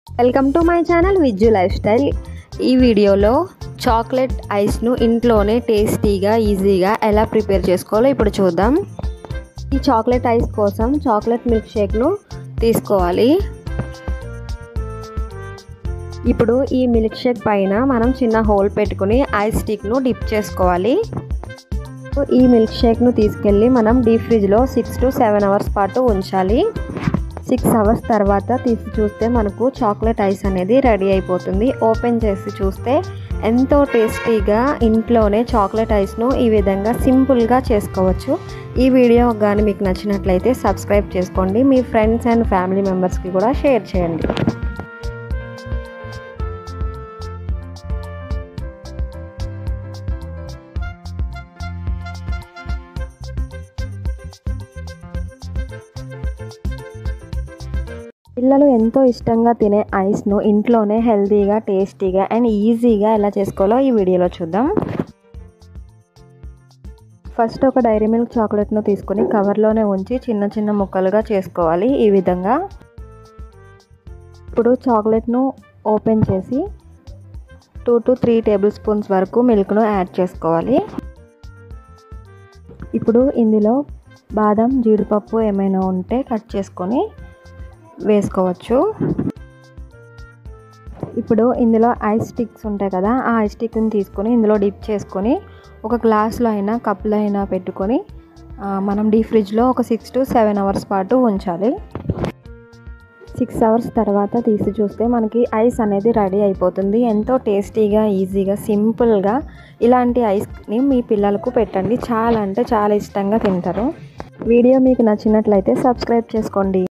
Welcome to my channel Vijju life style. ఈ వీడియోలో chocolate ఐస్ను ఇంట్లోనే టేస్టీగా ఈజీగా ఎలా ప్రిపేర్ చేసుకోవాలో ఇప్పుడు చూద్దాం. ఈ చాక్లెట్ ఐస్ కోసం చాక్లెట్ మిల్క్ షేక్ను తీసుకోవాలి. ఇప్పుడు ఈ మిల్క్ షేక్ పైన మనం చిన్న హోల్ పెట్టుకుని ఐస్ స్టిక్ను డిప్ చేసుకోవాలి. ఈ మిల్క్ షేక్ను తీసుకెళ్ళి మనం డీప్ ఫ్రిడ్జ్లో 6 to 7 అవర్స్ పాటు ఉంచాలి. 6 అవర్స్ తర్వాత తీసి చూస్తే మనకు చాక్లెట్ ఐస్ అనేది రెడీ అయిపోతుంది. ఓపెన్ చేసి చూస్తే ఎంతో టేస్టీగా ఇంట్లోనే చాక్లెట్ ఐస్ను ఈ విధంగా సింపుల్గా చేసుకోవచ్చు. ఈ వీడియో కానీ మీకు నచ్చినట్లయితే సబ్స్క్రైబ్ చేసుకోండి. మీ ఫ్రెండ్స్ అండ్ ఫ్యామిలీ మెంబర్స్కి కూడా షేర్ చేయండి. పిల్లలు ఎంతో ఇష్టంగా తినే ఐస్ను ఇంట్లోనే హెల్తీగా, టేస్టీగా అండ్ ఈజీగా ఎలా చేసుకోవాలో ఈ వీడియోలో చూద్దాం. ఫస్ట్ ఒక డైరీ మిల్క్ చాక్లెట్ను తీసుకొని కవర్లోనే ఉంచి చిన్న చిన్న ముక్కలుగా చేసుకోవాలి ఈ విధంగా. ఇప్పుడు చాక్లెట్ను ఓపెన్ చేసి 2 to 3 టేబుల్ స్పూన్స్ వరకు మిల్క్ను యాడ్ చేసుకోవాలి. ఇప్పుడు ఇందులో బాదం, జీడిపప్పు ఏమైనా ఉంటే కట్ చేసుకొని వేసుకోవచ్చు. ఇప్పుడు ఇందులో ఐస్ స్టిక్స్ ఉంటాయి కదా, ఆ ఐస్ స్టిక్ని తీసుకొని ఇందులో డిప్ చేసుకొని ఒక గ్లాస్లో అయినా కప్లో అయినా పెట్టుకొని మనం డీప్ ఫ్రిడ్జ్లో ఒక 6 to 7 అవర్స్ పాటు ఉంచాలి. 6 అవర్స్ తర్వాత తీసి చూస్తే మనకి ఐస్ అనేది రెడీ అయిపోతుంది. ఎంతో టేస్టీగా, ఈజీగా, సింపుల్గా ఇలాంటి ఐస్ని మీ పిల్లలకు పెట్టండి. చాలా అంటే చాలా ఇష్టంగా తింటారు. వీడియో మీకు నచ్చినట్లయితే సబ్స్క్రైబ్ చేసుకోండి.